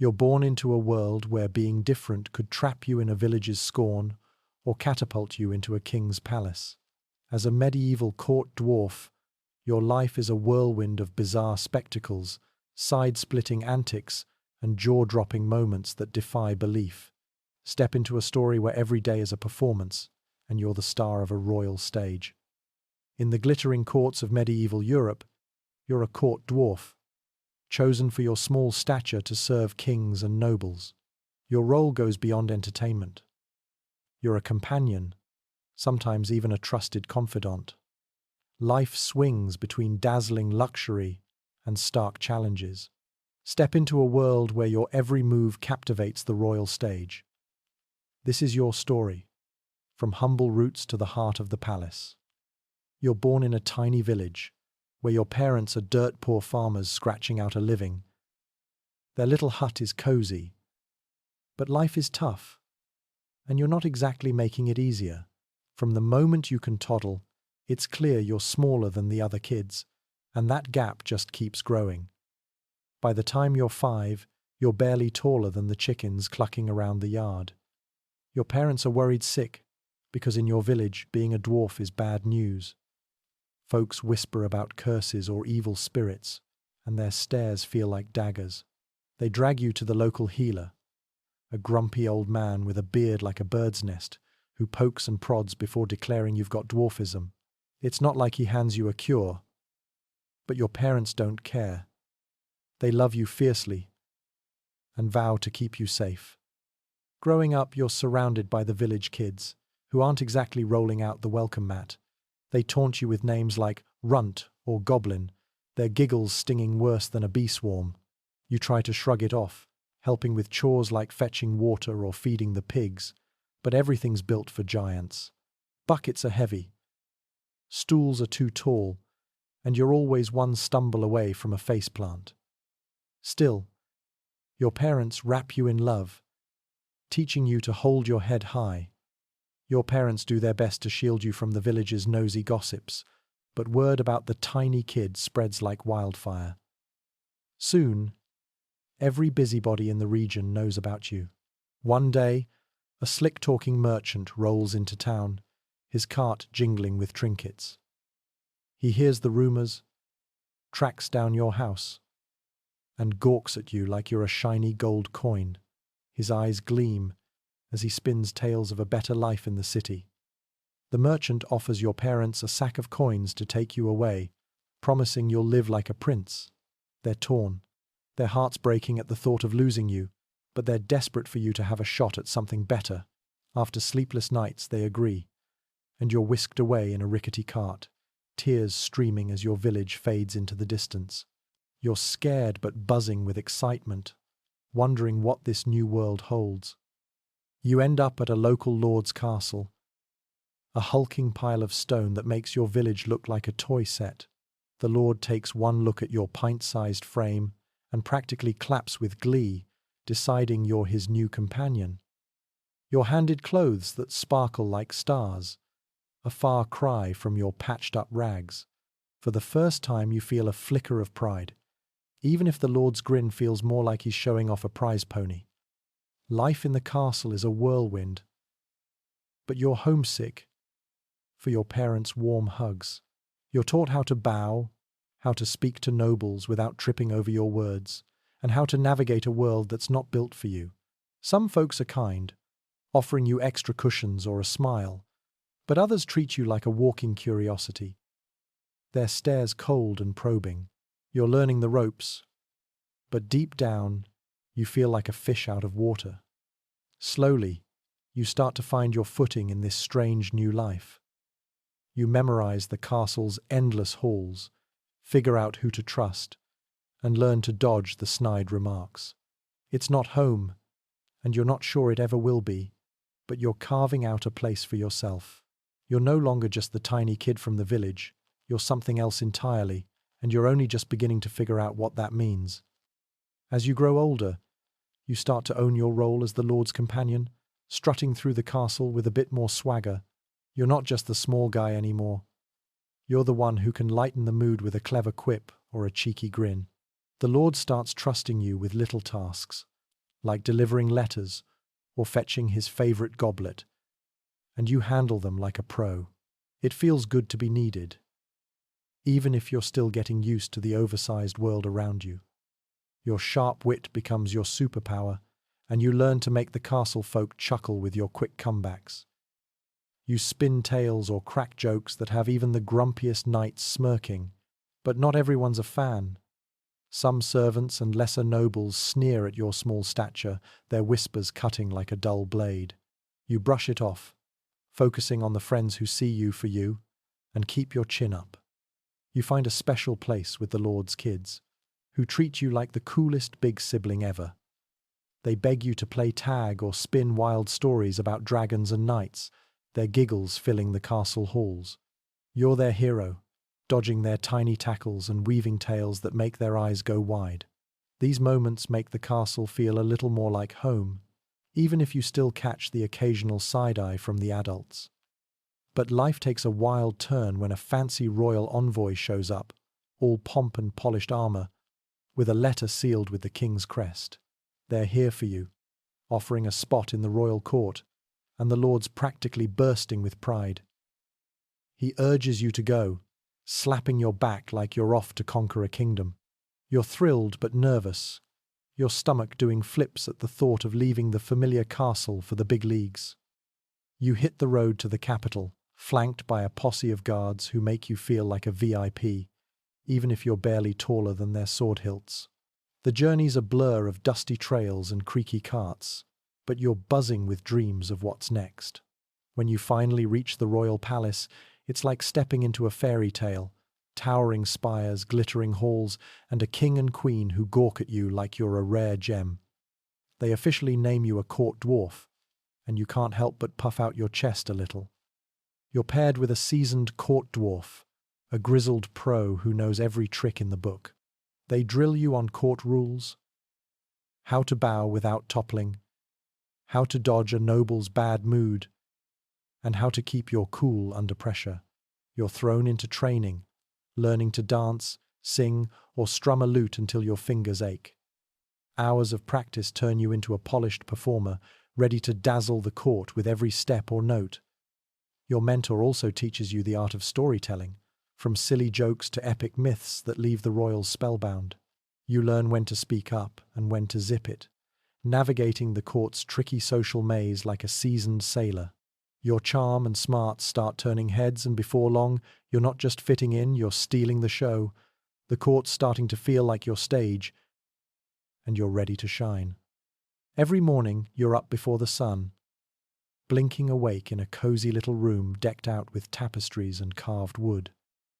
You're born into a world where being different could trap you in a village's scorn or catapult you into a king's palace. As a medieval court dwarf, your life is a whirlwind of bizarre spectacles, side-splitting antics, and jaw-dropping moments that defy belief. Step into a story where every day is a performance, and you're the star of a royal stage. In the glittering courts of medieval Europe, you're a court dwarf, chosen for your small stature to serve kings and nobles. Your role goes beyond entertainment. You're a companion, sometimes even a trusted confidant. Life swings between dazzling luxury and stark challenges. Step into a world where your every move captivates the royal stage. This is your story, from humble roots to the heart of the palace. You're born in a tiny village, where your parents are dirt-poor farmers scratching out a living. Their little hut is cozy, but life is tough, and you're not exactly making it easier. From the moment you can toddle, it's clear you're smaller than the other kids, and that gap just keeps growing. By the time you're 5, you're barely taller than the chickens clucking around the yard. Your parents are worried sick, because in your village, being a dwarf is bad news. Folks whisper about curses or evil spirits, and their stares feel like daggers. They drag you to the local healer, a grumpy old man with a beard like a bird's nest, who pokes and prods before declaring you've got dwarfism. It's not like he hands you a cure, but your parents don't care. They love you fiercely and vow to keep you safe. Growing up, you're surrounded by the village kids, who aren't exactly rolling out the welcome mat. They taunt you with names like runt or goblin, their giggles stinging worse than a bee swarm. You try to shrug it off, helping with chores like fetching water or feeding the pigs, but everything's built for giants. Buckets are heavy, stools are too tall, and you're always one stumble away from a faceplant. Still, your parents wrap you in love, teaching you to hold your head high. Your parents do their best to shield you from the village's nosy gossips, but word about the tiny kid spreads like wildfire. Soon, every busybody in the region knows about you. One day, a slick-talking merchant rolls into town, his cart jingling with trinkets. He hears the rumors, tracks down your house, and gawks at you like you're a shiny gold coin. His eyes gleam as he spins tales of a better life in the city. The merchant offers your parents a sack of coins to take you away, promising you'll live like a prince. They're torn, their hearts breaking at the thought of losing you, but they're desperate for you to have a shot at something better. After sleepless nights, they agree, and you're whisked away in a rickety cart, tears streaming as your village fades into the distance. You're scared but buzzing with excitement, wondering what this new world holds. You end up at a local lord's castle, a hulking pile of stone that makes your village look like a toy set. The lord takes one look at your pint-sized frame and practically claps with glee, deciding you're his new companion. You're handed clothes that sparkle like stars, a far cry from your patched-up rags. For the first time you feel a flicker of pride, even if the lord's grin feels more like he's showing off a prize pony. Life in the castle is a whirlwind, but you're homesick for your parents' warm hugs. You're taught how to bow, how to speak to nobles without tripping over your words, and how to navigate a world that's not built for you. Some folks are kind, offering you extra cushions or a smile, but others treat you like a walking curiosity, their stares cold and probing. You're learning the ropes, but deep down, you feel like a fish out of water. Slowly, you start to find your footing in this strange new life. You memorize the castle's endless halls, figure out who to trust, and learn to dodge the snide remarks. It's not home, and you're not sure it ever will be, but you're carving out a place for yourself. You're no longer just the tiny kid from the village, you're something else entirely, and you're only just beginning to figure out what that means. As you grow older, you start to own your role as the Lord's companion, strutting through the castle with a bit more swagger. You're not just the small guy anymore. You're the one who can lighten the mood with a clever quip or a cheeky grin. The Lord starts trusting you with little tasks, like delivering letters or fetching his favorite goblet, and you handle them like a pro. It feels good to be needed, even if you're still getting used to the oversized world around you. Your sharp wit becomes your superpower, and you learn to make the castle folk chuckle with your quick comebacks. You spin tales or crack jokes that have even the grumpiest knights smirking, but not everyone's a fan. Some servants and lesser nobles sneer at your small stature, their whispers cutting like a dull blade. You brush it off, focusing on the friends who see you for you, and keep your chin up. You find a special place with the Lord's kids, who treat you like the coolest big sibling ever. They beg you to play tag or spin wild stories about dragons and knights, their giggles filling the castle halls. You're their hero, dodging their tiny tackles and weaving tales that make their eyes go wide. These moments make the castle feel a little more like home, even if you still catch the occasional side-eye from the adults. But life takes a wild turn when a fancy royal envoy shows up, all pomp and polished armor, with a letter sealed with the king's crest. They're here for you, offering a spot in the royal court, and the lord's practically bursting with pride. He urges you to go, slapping your back like you're off to conquer a kingdom. You're thrilled but nervous, your stomach doing flips at the thought of leaving the familiar castle for the big leagues. You hit the road to the capital, flanked by a posse of guards who make you feel like a VIP, even if you're barely taller than their sword hilts. The journey's a blur of dusty trails and creaky carts, but you're buzzing with dreams of what's next. When you finally reach the royal palace, it's like stepping into a fairy tale, towering spires, glittering halls, and a king and queen who gawk at you like you're a rare gem. They officially name you a court dwarf, and you can't help but puff out your chest a little. You're paired with a seasoned court dwarf, a grizzled pro who knows every trick in the book. They drill you on court rules, how to bow without toppling, how to dodge a noble's bad mood, and how to keep your cool under pressure. You're thrown into training, learning to dance, sing, or strum a lute until your fingers ache. Hours of practice turn you into a polished performer, ready to dazzle the court with every step or note. Your mentor also teaches you the art of storytelling, from silly jokes to epic myths that leave the royals spellbound. You learn when to speak up and when to zip it, navigating the court's tricky social maze like a seasoned sailor. Your charm and smarts start turning heads, and before long, you're not just fitting in, you're stealing the show. The court's starting to feel like your stage, and you're ready to shine. Every morning, you're up before the sun, blinking awake in a cozy little room decked out with tapestries and carved wood.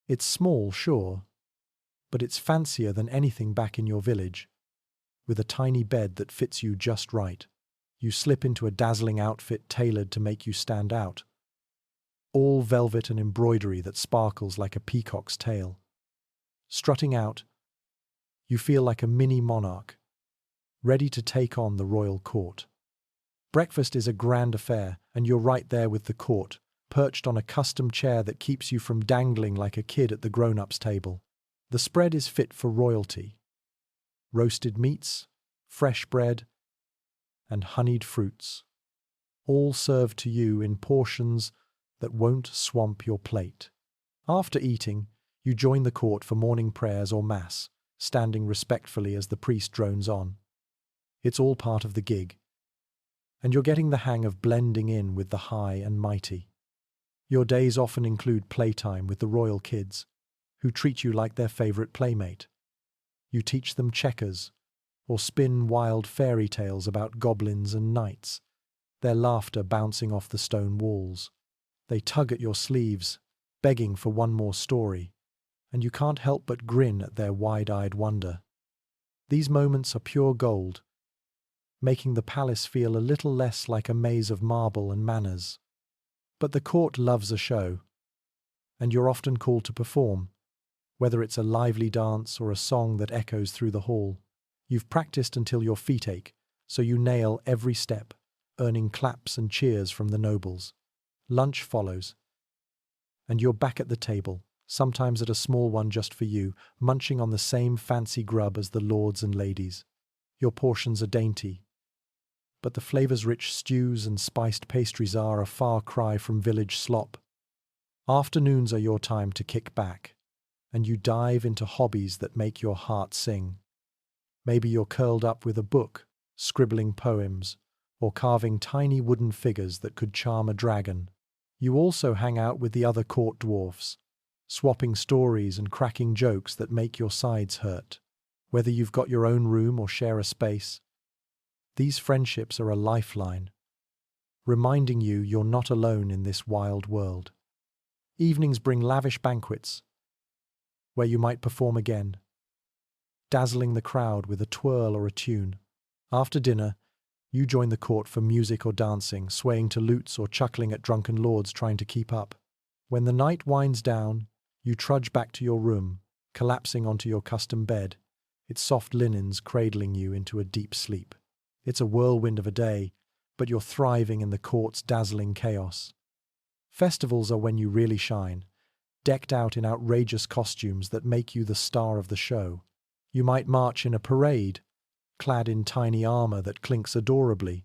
It's small, sure, but it's fancier than anything back in your village, with a tiny bed that fits you just right. You slip into a dazzling outfit tailored to make you stand out, all velvet and embroidery that sparkles like a peacock's tail. Strutting out, you feel like a mini monarch, ready to take on the royal court. Breakfast is a grand affair, and you're right there with the court, perched on a custom chair that keeps you from dangling like a kid at the grown-ups table. The spread is fit for royalty. Roasted meats, fresh bread, and honeyed fruits, all served to you in portions that won't swamp your plate. After eating, you join the court for morning prayers or mass, standing respectfully as the priest drones on. It's all part of the gig, and you're getting the hang of blending in with the high and mighty. Your days often include playtime with the royal kids, who treat you like their favorite playmate. You teach them checkers, or spin wild fairy tales about goblins and knights, their laughter bouncing off the stone walls. They tug at your sleeves, begging for one more story, and you can't help but grin at their wide-eyed wonder. These moments are pure gold, making the palace feel a little less like a maze of marble and manners. But the court loves a show, and you're often called to perform, whether it's a lively dance or a song that echoes through the hall. You've practiced until your feet ache, so you nail every step, earning claps and cheers from the nobles. Lunch follows, and you're back at the table, sometimes at a small one just for you, munching on the same fancy grub as the lords and ladies. Your portions are dainty, but the flavors-rich stews and spiced pastries are a far cry from village slop. Afternoons are your time to kick back, and you dive into hobbies that make your heart sing. Maybe you're curled up with a book, scribbling poems, or carving tiny wooden figures that could charm a dragon. You also hang out with the other court dwarfs, swapping stories and cracking jokes that make your sides hurt. Whether you've got your own room or share a space, these friendships are a lifeline, reminding you you're not alone in this wild world. Evenings bring lavish banquets, where you might perform again, dazzling the crowd with a twirl or a tune. After dinner, you join the court for music or dancing, swaying to lutes or chuckling at drunken lords trying to keep up. When the night winds down, you trudge back to your room, collapsing onto your custom bed, its soft linens cradling you into a deep sleep. It's a whirlwind of a day, but you're thriving in the court's dazzling chaos. Festivals are when you really shine, decked out in outrageous costumes that make you the star of the show. You might march in a parade, clad in tiny armor that clinks adorably,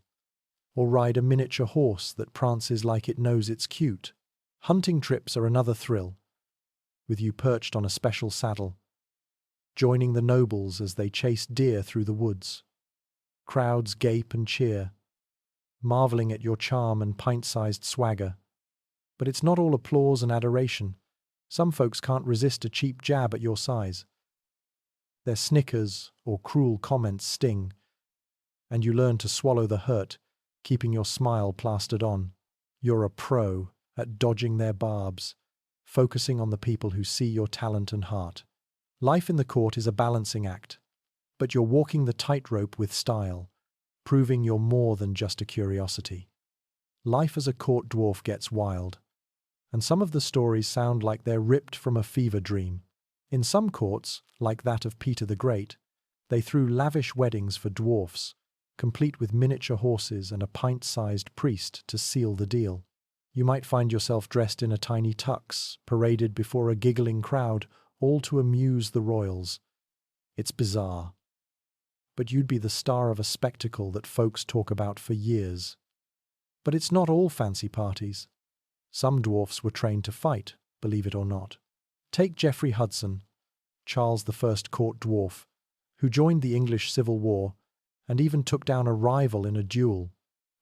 or ride a miniature horse that prances like it knows it's cute. Hunting trips are another thrill, with you perched on a special saddle, joining the nobles as they chase deer through the woods. Crowds gape and cheer, marveling at your charm and pint-sized swagger. But it's not all applause and adoration. Some folks can't resist a cheap jab at your size. Their snickers or cruel comments sting, and you learn to swallow the hurt, keeping your smile plastered on. You're a pro at dodging their barbs, focusing on the people who see your talent and heart. Life in the court is a balancing act, but you're walking the tightrope with style, proving you're more than just a curiosity. Life as a court dwarf gets wild, and some of the stories sound like they're ripped from a fever dream. In some courts, like that of Peter the Great, they threw lavish weddings for dwarfs, complete with miniature horses and a pint-sized priest to seal the deal. You might find yourself dressed in a tiny tux, paraded before a giggling crowd, all to amuse the royals. It's bizarre, but you'd be the star of a spectacle that folks talk about for years. But it's not all fancy parties. Some dwarfs were trained to fight, believe it or not. Take Geoffrey Hudson, Charles I court dwarf, who joined the English Civil War and even took down a rival in a duel,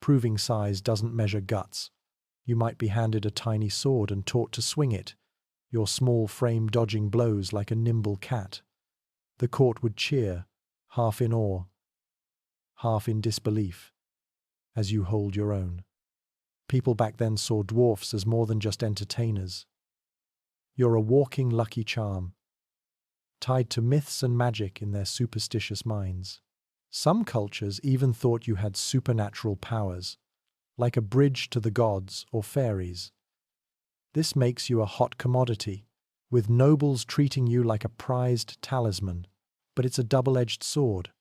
proving size doesn't measure guts. You might be handed a tiny sword and taught to swing it, your small frame dodging blows like a nimble cat. The court would cheer, half in awe, half in disbelief, as you hold your own. People back then saw dwarfs as more than just entertainers. You're a walking lucky charm, tied to myths and magic in their superstitious minds. Some cultures even thought you had supernatural powers, like a bridge to the gods or fairies. This makes you a hot commodity, with nobles treating you like a prized talisman. But it's a double-edged sword,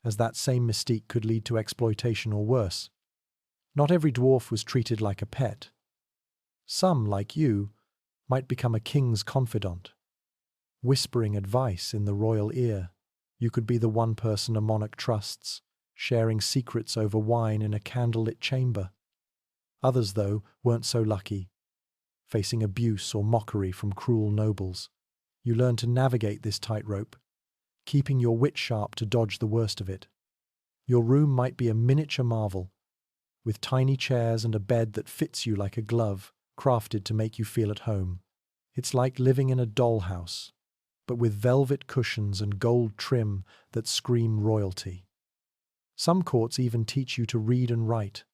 as that same mystique could lead to exploitation or worse. Not every dwarf was treated like a pet. Some, like you, might become a king's confidant, whispering advice in the royal ear. You could be the one person a monarch trusts, sharing secrets over wine in a candlelit chamber. Others, though, weren't so lucky, facing abuse or mockery from cruel nobles. You learn to navigate this tightrope, keeping your wit sharp to dodge the worst of it. Your room might be a miniature marvel, with tiny chairs and a bed that fits you like a glove, crafted to make you feel at home. It's like living in a dollhouse, but with velvet cushions and gold trim that scream royalty. Some courts even teach you to read and write,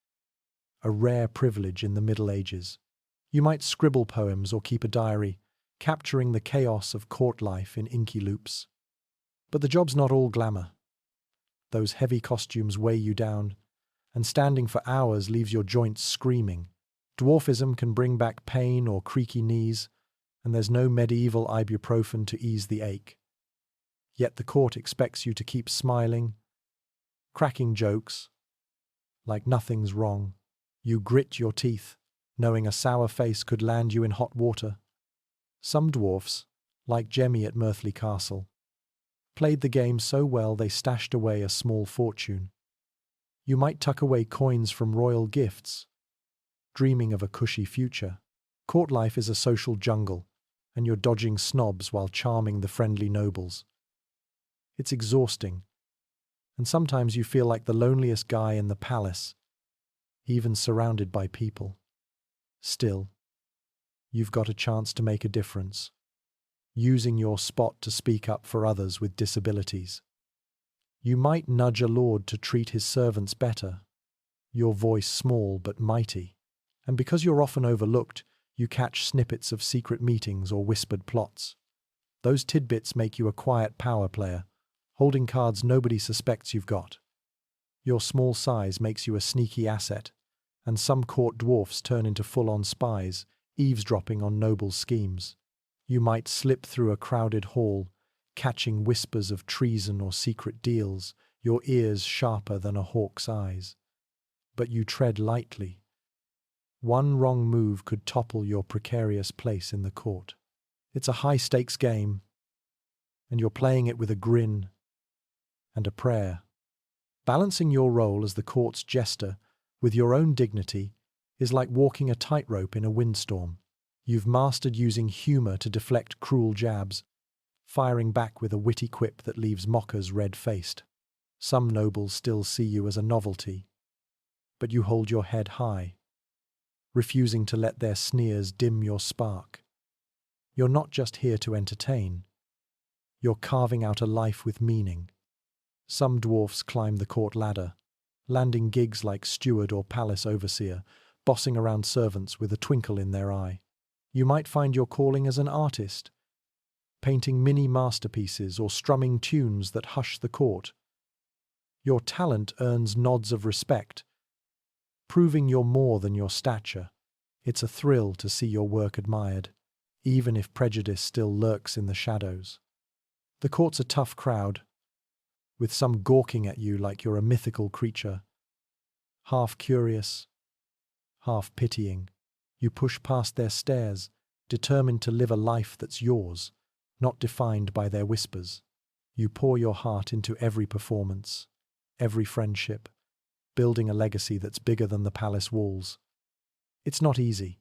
a rare privilege in the Middle Ages. You might scribble poems or keep a diary, capturing the chaos of court life in inky loops. But the job's not all glamour. Those heavy costumes weigh you down, and standing for hours leaves your joints screaming. Dwarfism can bring back pain or creaky knees, and there's no medieval ibuprofen to ease the ache. Yet the court expects you to keep smiling, cracking jokes, like nothing's wrong. You grit your teeth, knowing a sour face could land you in hot water. Some dwarfs, like Jemmy at Mirthley Castle, played the game so well they stashed away a small fortune. You might tuck away coins from royal gifts, dreaming of a cushy future. Court life is a social jungle, and you're dodging snobs while charming the friendly nobles. It's exhausting, and sometimes you feel like the loneliest guy in the palace, even surrounded by people. Still, you've got a chance to make a difference, using your spot to speak up for others with disabilities. You might nudge a lord to treat his servants better, your voice small but mighty. And because you're often overlooked, you catch snippets of secret meetings or whispered plots. Those tidbits make you a quiet power player, holding cards nobody suspects you've got. Your small size makes you a sneaky asset, and some court dwarfs turn into full-on spies, eavesdropping on noble schemes. You might slip through a crowded hall, catching whispers of treason or secret deals, your ears sharper than a hawk's eyes. But you tread lightly. One wrong move could topple your precarious place in the court. It's a high-stakes game, and you're playing it with a grin and a prayer. Balancing your role as the court's jester with your own dignity is like walking a tightrope in a windstorm. You've mastered using humor to deflect cruel jabs, firing back with a witty quip that leaves mockers red-faced. Some nobles still see you as a novelty, but you hold your head high, refusing to let their sneers dim your spark. You're not just here to entertain. You're carving out a life with meaning. Some dwarfs climb the court ladder, landing gigs like steward or palace overseer, bossing around servants with a twinkle in their eye. You might find your calling as an artist, painting mini masterpieces or strumming tunes that hush the court. Your talent earns nods of respect, proving you're more than your stature. It's a thrill to see your work admired, even if prejudice still lurks in the shadows. The court's a tough crowd, with some gawking at you like you're a mythical creature. Half curious, half pitying, you push past their stares, determined to live a life that's yours, not defined by their whispers. You pour your heart into every performance, every friendship, building a legacy that's bigger than the palace walls. It's not easy,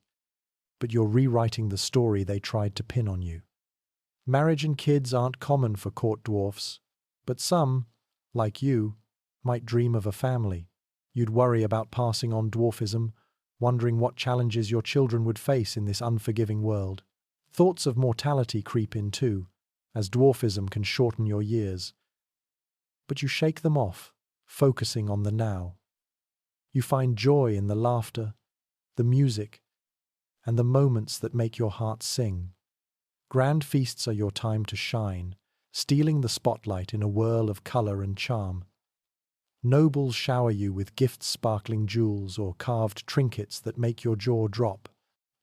but you're rewriting the story they tried to pin on you. Marriage and kids aren't common for court dwarfs, but some, like you, might dream of a family. You'd worry about passing on dwarfism, wondering what challenges your children would face in this unforgiving world. Thoughts of mortality creep in too, as dwarfism can shorten your years. But you shake them off, focusing on the now. You find joy in the laughter, the music, and the moments that make your heart sing. Grand feasts are your time to shine, stealing the spotlight in a whirl of color and charm. Nobles shower you with gift-sparkling jewels or carved trinkets that make your jaw drop.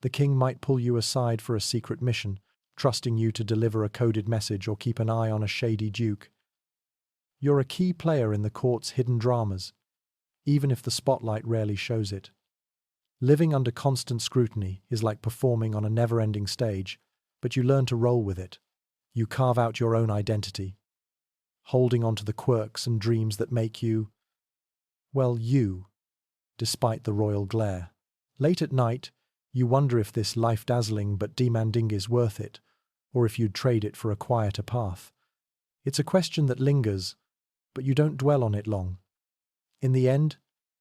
The king might pull you aside for a secret mission, trusting you to deliver a coded message or keep an eye on a shady duke. You're a key player in the court's hidden dramas, even if the spotlight rarely shows it. Living under constant scrutiny is like performing on a never-ending stage, but you learn to roll with it. You carve out your own identity, holding on to the quirks and dreams that make you, well, you, despite the royal glare. Late at night, you wonder if this life dazzling but demanding is worth it, or if you'd trade it for a quieter path. It's a question that lingers, but you don't dwell on it long. In the end,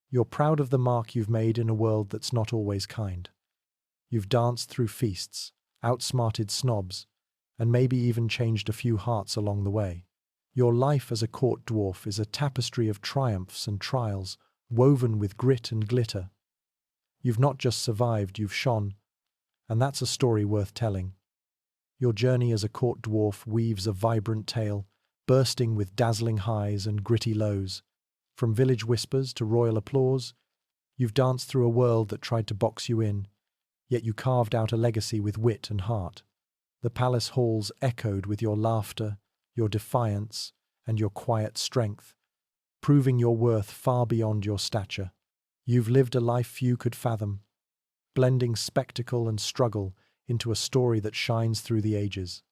you're proud of the mark you've made in a world that's not always kind. You've danced through feasts, outsmarted snobs, and maybe even changed a few hearts along the way. Your life as a court dwarf is a tapestry of triumphs and trials, woven with grit and glitter. You've not just survived, you've shone, and that's a story worth telling. Your journey as a court dwarf weaves a vibrant tale, bursting with dazzling highs and gritty lows. From village whispers to royal applause, you've danced through a world that tried to box you in, yet you carved out a legacy with wit and heart. The palace halls echoed with your laughter, your defiance, and your quiet strength, proving your worth far beyond your stature. You've lived a life few could fathom, blending spectacle and struggle into a story that shines through the ages.